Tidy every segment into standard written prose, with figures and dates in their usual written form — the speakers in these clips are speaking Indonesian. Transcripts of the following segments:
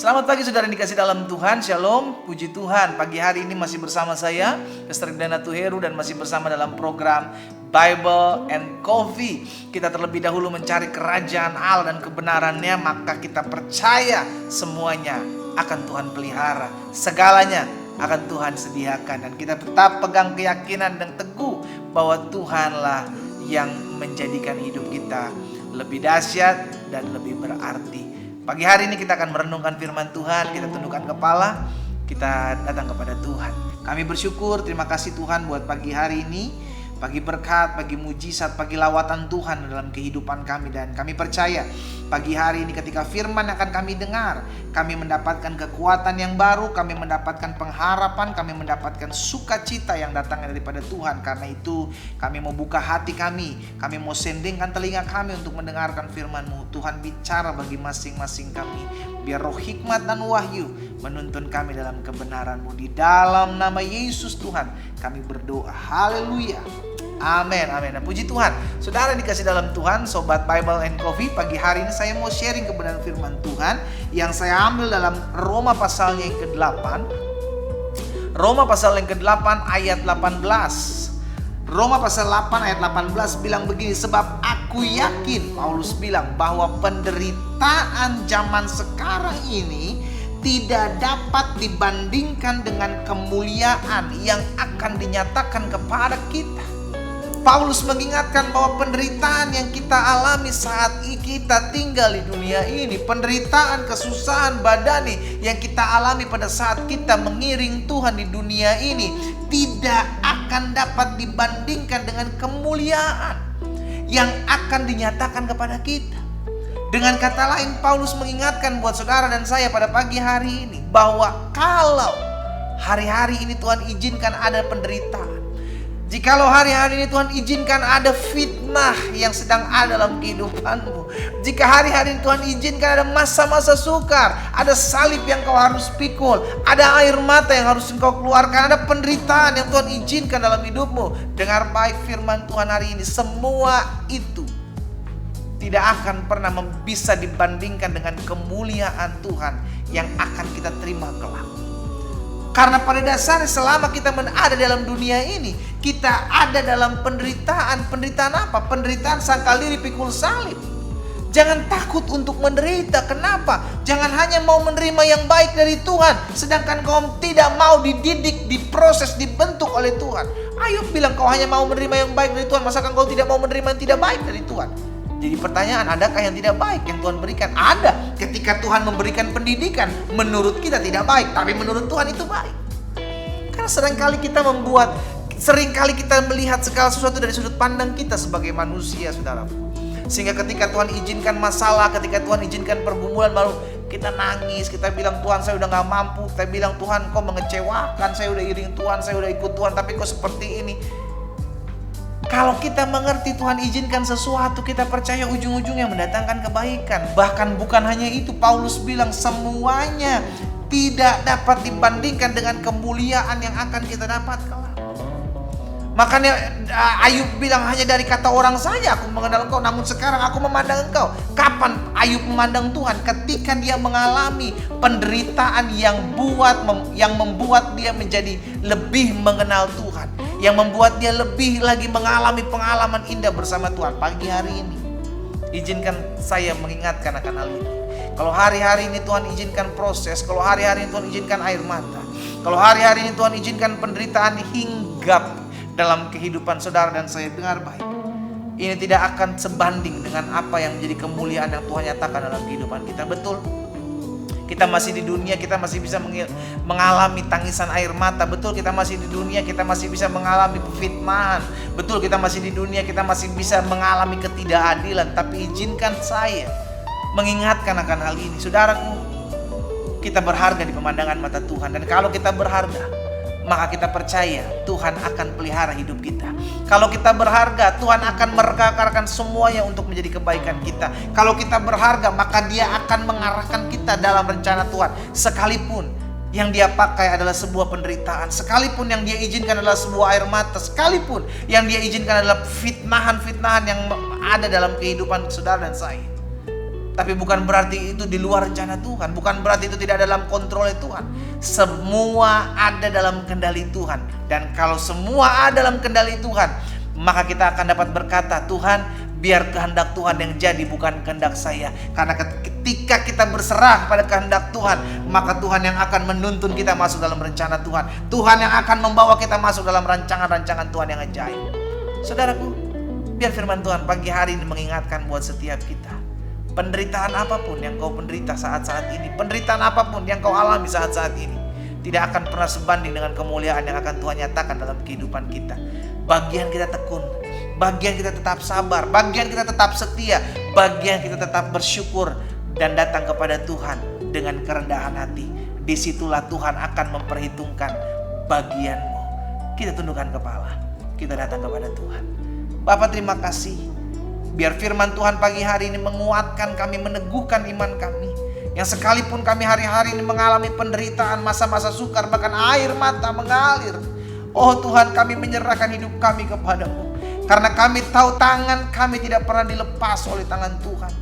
Selamat pagi saudara yang dikasih dalam Tuhan. Shalom, puji Tuhan. Pagi hari ini masih bersama saya, Pastor Dana Tuheru, dan masih bersama dalam program Bible and Coffee. Kita terlebih dahulu mencari kerajaan Allah dan kebenarannya, maka kita percaya semuanya akan Tuhan pelihara. Segalanya akan Tuhan sediakan, dan kita tetap pegang keyakinan dan teguh bahwa Tuhanlah yang menjadikan hidup kita lebih dahsyat dan lebih berarti. Pagi hari ini kita akan merenungkan firman Tuhan. Kita tundukkan kepala, kita datang kepada Tuhan. Kami bersyukur, terima kasih Tuhan buat pagi hari ini. Pagi berkat, pagi mujizat, pagi lawatan Tuhan dalam kehidupan kami. Dan kami percaya pagi hari ini ketika firman akan kami dengar, kami mendapatkan kekuatan yang baru, kami mendapatkan pengharapan, kami mendapatkan sukacita yang datang daripada Tuhan. Karena itu kami mau buka hati kami mau sendingkan telinga kami untuk mendengarkan firman-Mu. Tuhan bicara bagi masing-masing kami, biar roh hikmat dan wahyu menuntun kami dalam kebenaran-Mu. Di dalam nama Yesus Tuhan kami berdoa, haleluya, amin, amin. Dan puji Tuhan, saudara dikasih dalam Tuhan, sobat Bible and Coffee. Pagi hari ini saya mau sharing kebenaran firman Tuhan yang saya ambil dalam Roma pasalnya yang ke-8. Roma pasal yang ke-8 ayat 18. Roma pasal 8 ayat 18 bilang begini, sebab aku yakin, Paulus bilang, bahwa penderitaan zaman sekarang ini tidak dapat dibandingkan dengan kemuliaan yang akan dinyatakan kepada kita. Paulus mengingatkan bahwa penderitaan yang kita alami saat kita tinggal di dunia ini, penderitaan, kesusahan badani yang kita alami pada saat kita mengiring Tuhan di dunia ini, tidak akan dapat dibandingkan dengan kemuliaan yang akan dinyatakan kepada kita. Dengan kata lain, Paulus mengingatkan buat saudara dan saya pada pagi hari ini bahwa kalau hari-hari ini Tuhan izinkan ada penderitaan, jikalau hari-hari ini Tuhan izinkan ada fitnah yang sedang ada dalam kehidupanmu, jika hari-hari ini Tuhan izinkan ada masa-masa sukar, ada salib yang kau harus pikul, ada air mata yang harus engkau keluarkan, ada penderitaan yang Tuhan izinkan dalam hidupmu, dengar baik firman Tuhan hari ini, semua itu tidak akan pernah bisa dibandingkan dengan kemuliaan Tuhan yang akan kita terima kelak. Karena pada dasarnya selama kita ada dalam dunia ini, kita ada dalam penderitaan. Penderitaan apa? Penderitaan sangkal diri pikul salib. Jangan takut untuk menderita. Kenapa? Jangan hanya mau menerima yang baik dari Tuhan, sedangkan kau tidak mau dididik, diproses, dibentuk oleh Tuhan. Ayub bilang, kau hanya mau menerima yang baik dari Tuhan, masakan kau tidak mau menerima yang tidak baik dari Tuhan? Jadi pertanyaan, adakah yang tidak baik yang Tuhan berikan? Ada. Ketika Tuhan memberikan pendidikan, menurut kita tidak baik, tapi menurut Tuhan itu baik. Karena seringkali kita melihat segala sesuatu dari sudut pandang kita sebagai manusia, saudara. Sehingga ketika Tuhan izinkan masalah, ketika Tuhan izinkan pergumulan, baru kita nangis, kita bilang, Tuhan saya udah gak mampu. Kita bilang, Tuhan kau mengecewakan, saya udah iring Tuhan, saya udah ikut Tuhan, tapi kok seperti ini. Kalau kita mengerti Tuhan izinkan sesuatu, kita percaya ujung-ujungnya mendatangkan kebaikan. Bahkan bukan hanya itu, Paulus bilang semuanya tidak dapat dibandingkan dengan kemuliaan yang akan kita dapat kelak. Makanya Ayub bilang, hanya dari kata orang saja aku mengenal engkau, namun sekarang aku memandang engkau. Kapan Ayub memandang Tuhan? Ketika dia mengalami penderitaan yang membuat dia menjadi lebih mengenal Tuhan, yang membuat dia lebih lagi mengalami pengalaman indah bersama Tuhan. Pagi hari ini izinkan saya mengingatkan akan hal ini. Kalau hari-hari ini Tuhan izinkan proses, kalau hari-hari ini Tuhan izinkan air mata, kalau hari-hari ini Tuhan izinkan penderitaan hinggap dalam kehidupan saudara dan saya, dengar baik, ini tidak akan sebanding dengan apa yang menjadi kemuliaan yang Tuhan nyatakan dalam kehidupan kita. Betul, kita masih di dunia, kita masih bisa mengalami tangisan air mata. Betul, kita masih di dunia, kita masih bisa mengalami fitnahan. Betul, kita masih di dunia, kita masih bisa mengalami ketidakadilan. Tapi izinkan saya mengingatkan akan hal ini. Saudaraku, kita berharga di pemandangan mata Tuhan. Dan kalau kita berharga, maka kita percaya Tuhan akan pelihara hidup kita. Kalau kita berharga, Tuhan akan merekarkan semuanya untuk menjadi kebaikan kita. Kalau kita berharga, maka Dia akan mengarahkan kita dalam rencana Tuhan. Sekalipun yang Dia pakai adalah sebuah penderitaan, sekalipun yang Dia izinkan adalah sebuah air mata, sekalipun yang Dia izinkan adalah fitnahan-fitnahan yang ada dalam kehidupan saudara dan saya. Tapi bukan berarti itu di luar rencana Tuhan. Bukan berarti itu tidak dalam kontrol Tuhan. Semua ada dalam kendali Tuhan. Dan kalau semua ada dalam kendali Tuhan, maka kita akan dapat berkata, Tuhan, biar kehendak Tuhan yang jadi, bukan kehendak saya. Karena ketika kita berserah pada kehendak Tuhan, maka Tuhan yang akan menuntun kita masuk dalam rencana Tuhan. Tuhan yang akan membawa kita masuk dalam rancangan-rancangan Tuhan yang ajaib. Saudaraku, biar firman Tuhan pagi hari ini mengingatkan buat setiap kita. Penderitaan apapun yang kau penderita saat-saat ini, penderitaan apapun yang kau alami saat-saat ini, tidak akan pernah sebanding dengan kemuliaan yang akan Tuhan nyatakan dalam kehidupan kita. Bagian kita tekun, bagian kita tetap sabar, bagian kita tetap setia, bagian kita tetap bersyukur dan datang kepada Tuhan dengan kerendahan hati. Disitulah Tuhan akan memperhitungkan bagianmu. Kita tundukkan kepala, kita datang kepada Tuhan. Bapa, terima kasih. Biar firman Tuhan pagi hari ini menguatkan kami, meneguhkan iman kami. Yang sekalipun kami hari-hari ini mengalami penderitaan, masa-masa sukar, bahkan air mata mengalir. Oh Tuhan, kami menyerahkan hidup kami kepadamu. Karena kami tahu tangan kami tidak pernah dilepas oleh tangan Tuhan.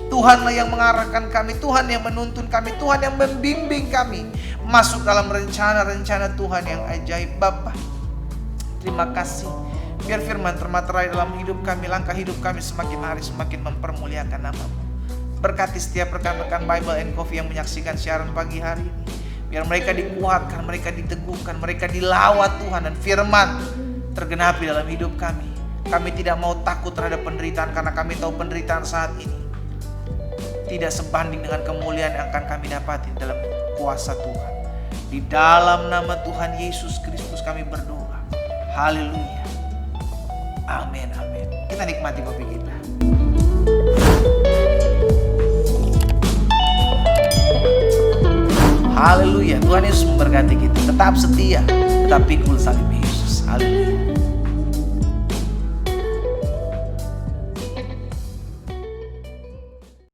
Tuhanlah yang mengarahkan kami, Tuhan yang menuntun kami, Tuhan yang membimbing kami masuk dalam rencana-rencana Tuhan yang ajaib. Bapa, terima kasih. Biar firman termaterai dalam hidup kami, langkah hidup kami semakin hari semakin mempermuliakan nama-Mu. Berkati setiap rekan-rekan Bible and Coffee yang menyaksikan siaran pagi hari ini. Biar mereka dikuatkan, mereka diteguhkan, mereka dilawat Tuhan, dan firman tergenapi dalam hidup kami. Kami tidak mau takut terhadap penderitaan, karena kami tahu penderitaan saat ini tidak sebanding dengan kemuliaan yang akan kami dapati dalam kuasa Tuhan. Di dalam nama Tuhan Yesus Kristus kami berdoa. Haleluya. Amin, amin. Kita nikmati kopi kita. Haleluya. Tuhan Yesus memberkati kita. Tetap setia, tetap pikul salib Yesus. Haleluya.